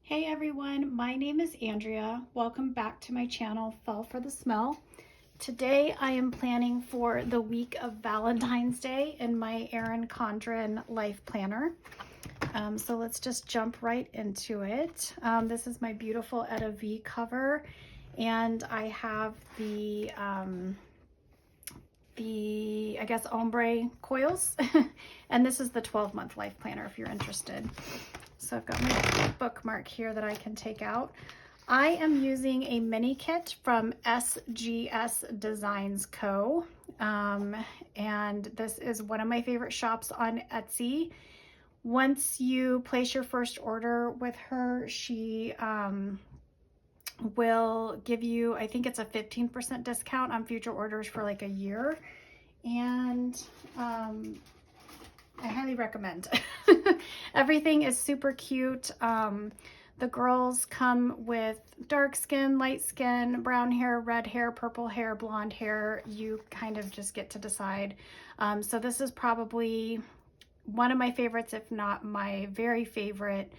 Hey everyone, my name is Andrea. Welcome back to my channel, Fall for the Smell. Today I am planning for the week of Valentine's Day in my Erin Condren Life Planner. So let's just jump right into it. This is my beautiful Etta V cover, and I have the I guess, ombre coils. And this is the 12-month life planner if you're interested. So I've got my bookmark here that I can take out. I am using a mini kit from SGS Designs Co. And this is one of my favorite shops on Etsy. Once you place your first order with her, she will give you, I think it's a 15% discount on future orders for like a year. And I highly recommend. Everything is super cute. The girls come with dark skin, light skin, brown hair, red hair, purple hair, blonde hair. You kind of just get to decide. So this is probably one of my favorites, if not my very favorite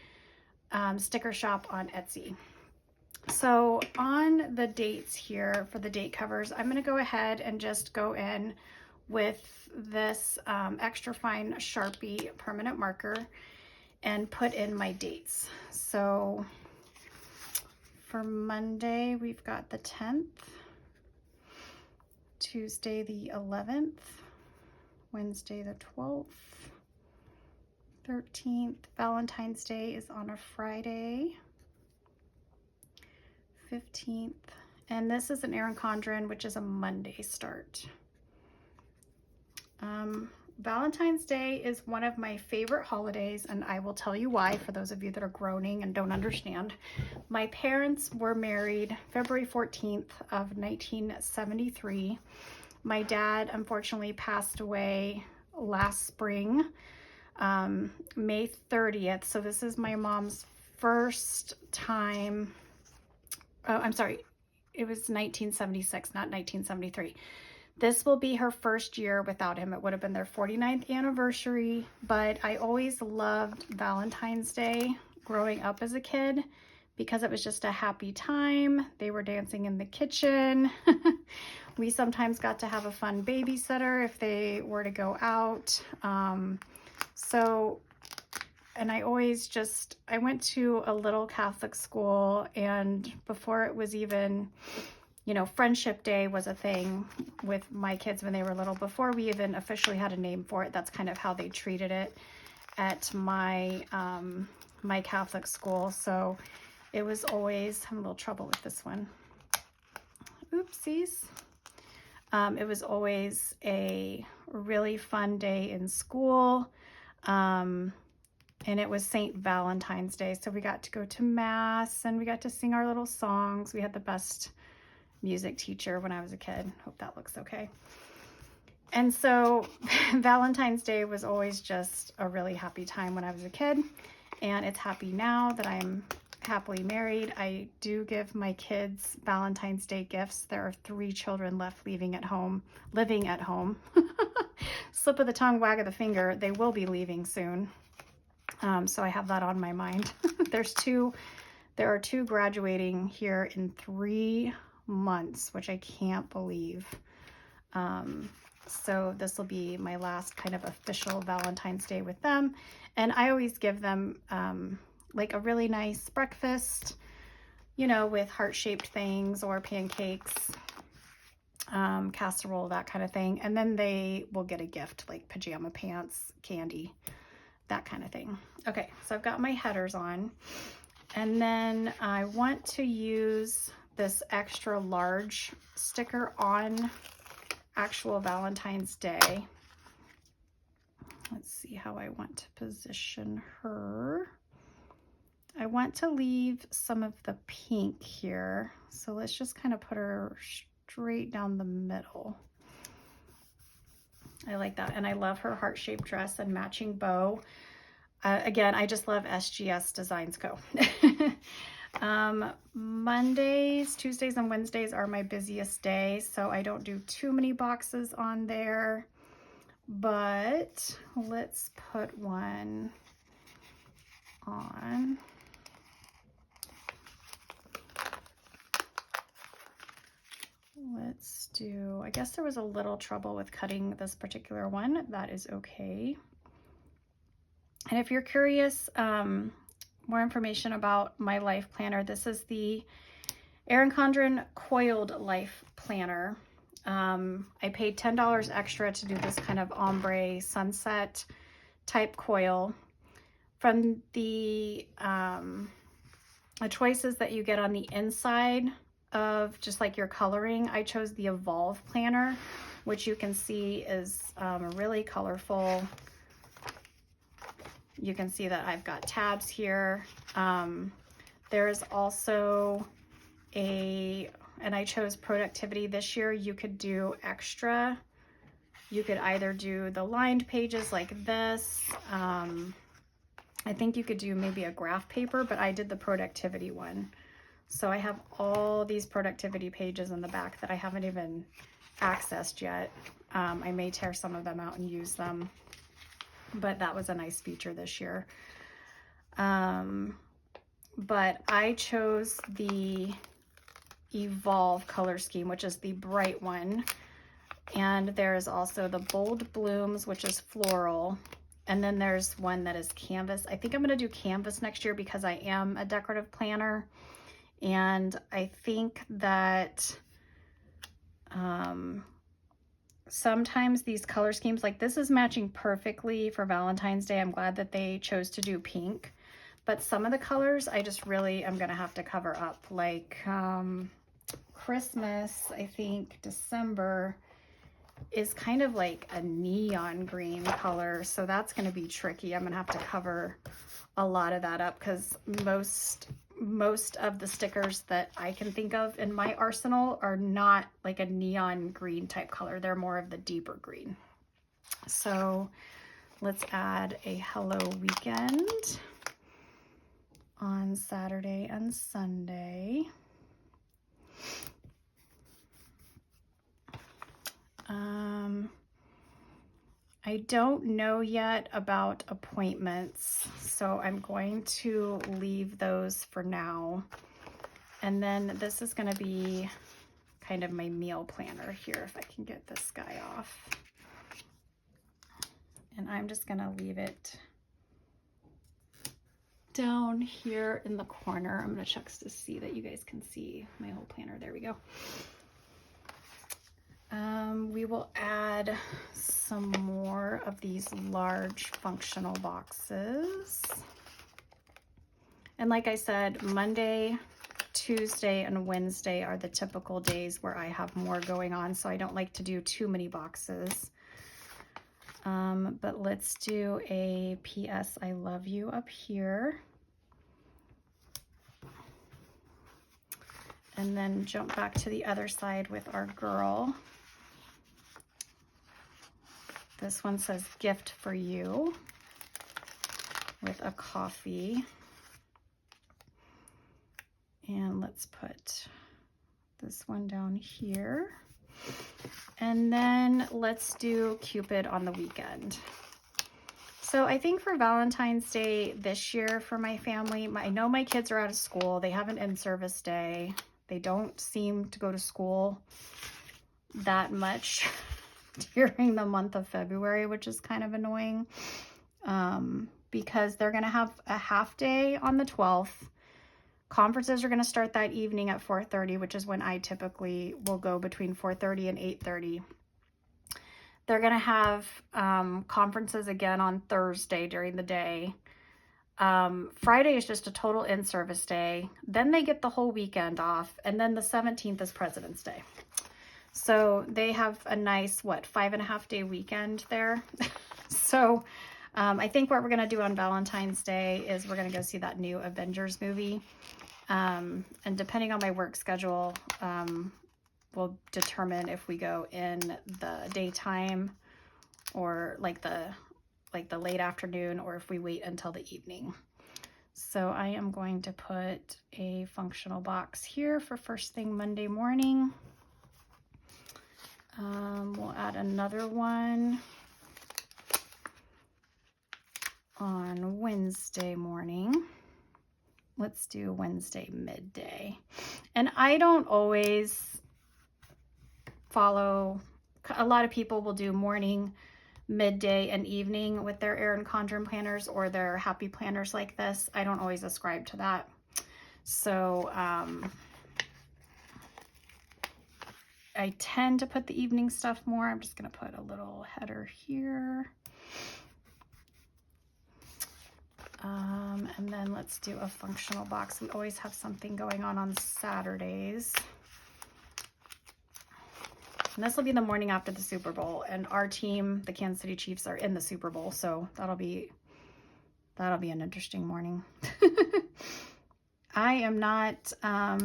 sticker shop on Etsy. So on the dates here for the date covers, I'm going to go ahead and just go in with this extra fine Sharpie permanent marker and put in my dates. So for Monday, we've got the 10th, Tuesday the 11th, Wednesday the 12th, 13th. Valentine's Day is on a Friday, 15th, and this is an Erin Condren, which is a Monday start. Valentine's Day is one of my favorite holidays, and I will tell you why for those of you that are groaning and don't understand. My parents were married February 14th of 1973. My dad unfortunately passed away last spring, May 30th. So this is my mom's first time. Oh, I'm sorry. It was 1976, not 1973. This will be her first year without him. It would have been their 49th anniversary, but I always loved Valentine's Day growing up as a kid because it was just a happy time. They were dancing in the kitchen. We sometimes got to have a fun babysitter if they were to go out. And I always just, I went to a little Catholic school, and before it was even, you know, Friendship Day was a thing with my kids when they were little. Before we even officially had a name for it, that's kind of how they treated it at my my Catholic school. So it was always, I'm having a little trouble with this one. Oopsies. It was always a really fun day in school. And it was St. Valentine's Day. So we got to go to Mass and we got to sing our little songs. We had the best music teacher when I was a kid. Hope that looks okay. And so Valentine's Day was always just a really happy time when I was a kid, and it's happy now that I'm happily married. I do give my kids Valentine's Day gifts. There are 3 children left living at home. Slip of the tongue, wag of the finger. They will be leaving soon. So I have that on my mind. There are 2 graduating here in 3 months, which I can't believe. So this will be my last kind of official Valentine's Day with them. And I always give them like a really nice breakfast, you know, with heart-shaped things or pancakes, casserole, that kind of thing. And then they will get a gift like pajama pants, candy, that kind of thing. Okay, so I've got my headers on. And then I want to use this extra large sticker on actual Valentine's Day. Let's see how I want to position her. I want to leave some of the pink here. So let's just kind of put her straight down the middle. I like that. And I love her heart-shaped dress and matching bow. Again, I just love SGS Designs Co. Mondays, Tuesdays, and Wednesdays are my busiest days, so I don't do too many boxes on there, but let's put one on. do, I guess there was a little trouble with cutting this particular one. That is okay. And if you're curious, more information about my life planner, this is the Erin Condren Coiled Life Planner. I paid $10 extra to do this kind of ombre sunset type coil. From the choices that you get on the inside of just like your coloring, I chose the Evolve Planner, which you can see is really colorful. You can see that I've got tabs here. There's also and I chose productivity this year. You could do extra. You could either do the lined pages like this. I think you could do maybe a graph paper, but I did the productivity one. So I have all these productivity pages in the back that I haven't even accessed yet. I may tear some of them out and use them, but that was a nice feature this year. But I chose the Evolve color scheme, which is the bright one. And there's also the Bold Blooms, which is floral. And then there's one that is canvas. I think I'm going to do canvas next year because I am a decorative planner. And I think that sometimes these color schemes, like this is matching perfectly for Valentine's Day. I'm glad that they chose to do pink. But some of the colors I just really am going to have to cover up. Like Christmas, I think December is kind of like a neon green color, so that's going to be tricky. I'm going to have to cover a lot of that up because most of the stickers that I can think of in my arsenal are not like a neon green type color. They're more of the deeper green. So let's add a Hello Weekend on Saturday and Sunday. I don't know yet about appointments, so I'm going to leave those for now. And then this is going to be kind of my meal planner here, if I can get this guy off. And I'm just going to leave it down here in the corner. I'm going to check to see that you guys can see my whole planner. There we go. We will add some more of these large functional boxes. And like I said, Monday, Tuesday, and Wednesday are the typical days where I have more going on, so I don't like to do too many boxes. But let's do a P.S. I love you up here. And then jump back to the other side with our girl. This one says gift for you with a coffee. And let's put this one down here. And then let's do Cupid on the weekend. So I think for Valentine's Day this year for my family, I know my kids are out of school. They have an in-service day. They don't seem to go to school that much during the month of February, which is kind of annoying because they're going to have a half day on the 12th. Conferences are going to start that evening at 4:30, which is when I typically will go between 4:30 and 8:30. They're going to have conferences again on Thursday during the day. Friday is just a total in-service day. Then they get the whole weekend off. And then the 17th is President's Day. So they have a nice, 5.5 day weekend there. So I think what we're going to do on Valentine's Day is we're going to go see that new Avengers movie. And depending on my work schedule, we'll determine if we go in the daytime or like the late afternoon, or if we wait until the evening. So I am going to put a functional box here for first thing Monday morning. We'll add another one on Wednesday morning. Let's do Wednesday midday. And I don't always follow, a lot of people will do morning, midday, and evening with their Erin Condren planners or their happy planners like this. I don't always ascribe to that. So I tend to put the evening stuff more. I'm just going to put a little header here. And then let's do a functional box. We always have something going on Saturdays. And this will be the morning after the Super Bowl, and our team, the Kansas City Chiefs, are in the Super Bowl, so that'll be an interesting morning. I am not, I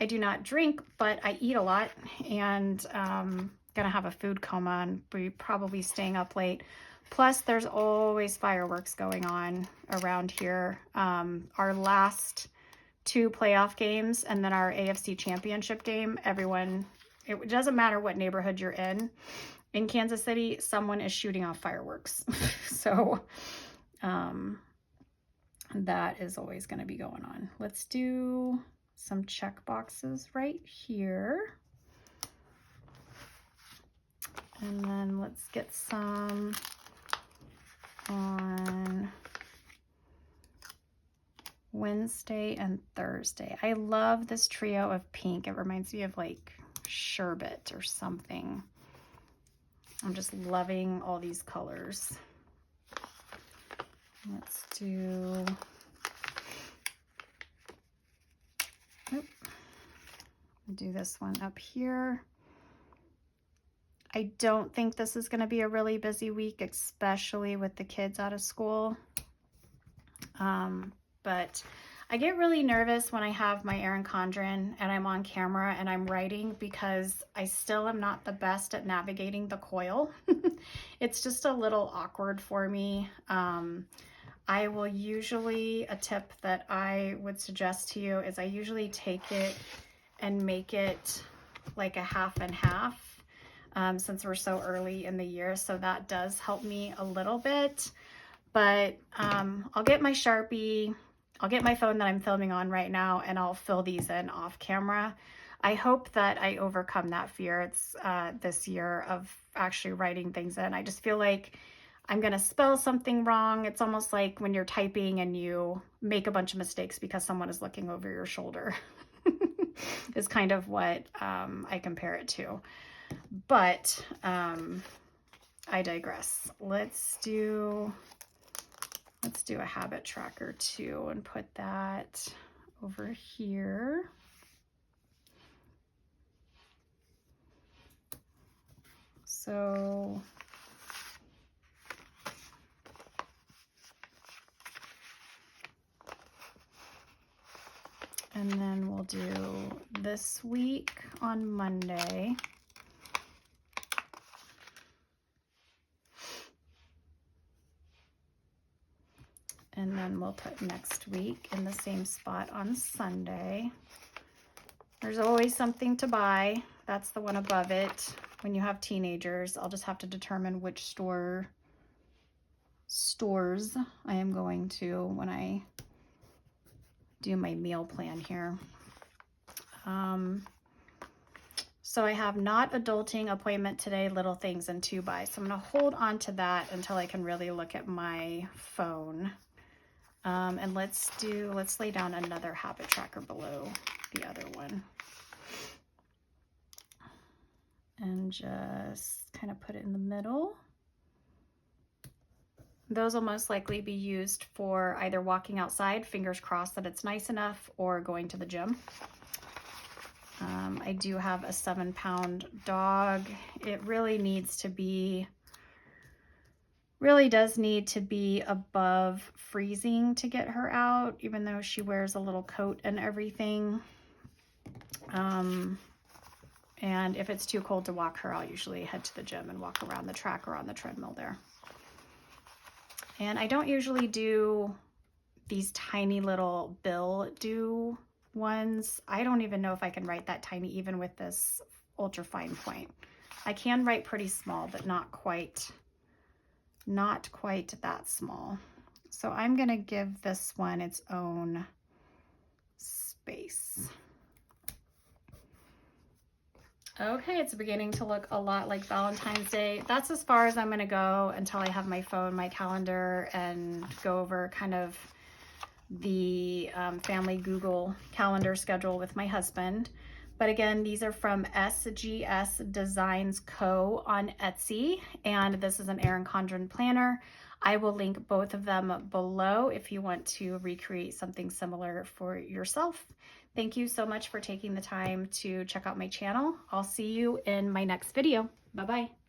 do not drink, but I eat a lot, and gonna have a food coma and be probably staying up late. Plus, there's always fireworks going on around here. Our last 2 playoff games and then our AFC Championship game, everyone, it doesn't matter what neighborhood you're in Kansas City, someone is shooting off fireworks. So that is always going to be going on. Let's do some check boxes right here. And then let's get some on Wednesday and Thursday. I love this trio of pink. It reminds me of like sherbet or something. I'm just loving all these colors. Let's do, do this one up here. I don't think this is going to be a really busy week, especially with the kids out of school. But I get really nervous when I have my Erin Condren and I'm on camera and I'm writing because I still am not the best at navigating the coil. It's just a little awkward for me. I will usually, a tip that I would suggest to you is I usually take it and make it like a half and half. Since we're so early in the year, so that does help me a little bit. But I'll get my Sharpie, I'll get my phone that I'm filming on right now, and I'll fill these in off camera. I hope that I overcome that fear. It's this year of actually writing things in. I just feel like I'm gonna spell something wrong. It's almost like when you're typing and you make a bunch of mistakes because someone is looking over your shoulder. Is kind of what I compare it to. But I digress. Let's do a habit tracker too and put that over here. So and then we'll do this week on Monday. And then we'll put next week in the same spot on Sunday. There's always something to buy. That's the one above it. When you have teenagers, I'll just have to determine which stores I am going to when I do my meal plan here. So I have not adulting appointment today, little things and 2 buys. So I'm gonna hold on to that until I can really look at my phone. And let's lay down another habit tracker below the other one. And just kind of put it in the middle. Those will most likely be used for either walking outside, fingers crossed that it's nice enough, or going to the gym. I do have a 7-pound dog. It really does need to be above freezing to get her out, even though she wears a little coat and everything. And if it's too cold to walk her, I'll usually head to the gym and walk around the track or on the treadmill there. And I don't usually do these tiny little bill do ones. I don't even know if I can write that tiny even with this ultra fine point. I can write pretty small, but not quite that small. So I'm gonna give this one its own space. Okay, it's beginning to look a lot like Valentine's Day. That's as far as I'm gonna go until I have my phone, my calendar, and go over kind of the family Google calendar schedule with my husband. But again, these are from SGS Designs Co. on Etsy, and this is an Erin Condren planner. I will link both of them below if you want to recreate something similar for yourself. Thank you so much for taking the time to check out my channel. I'll see you in my next video. Bye-bye.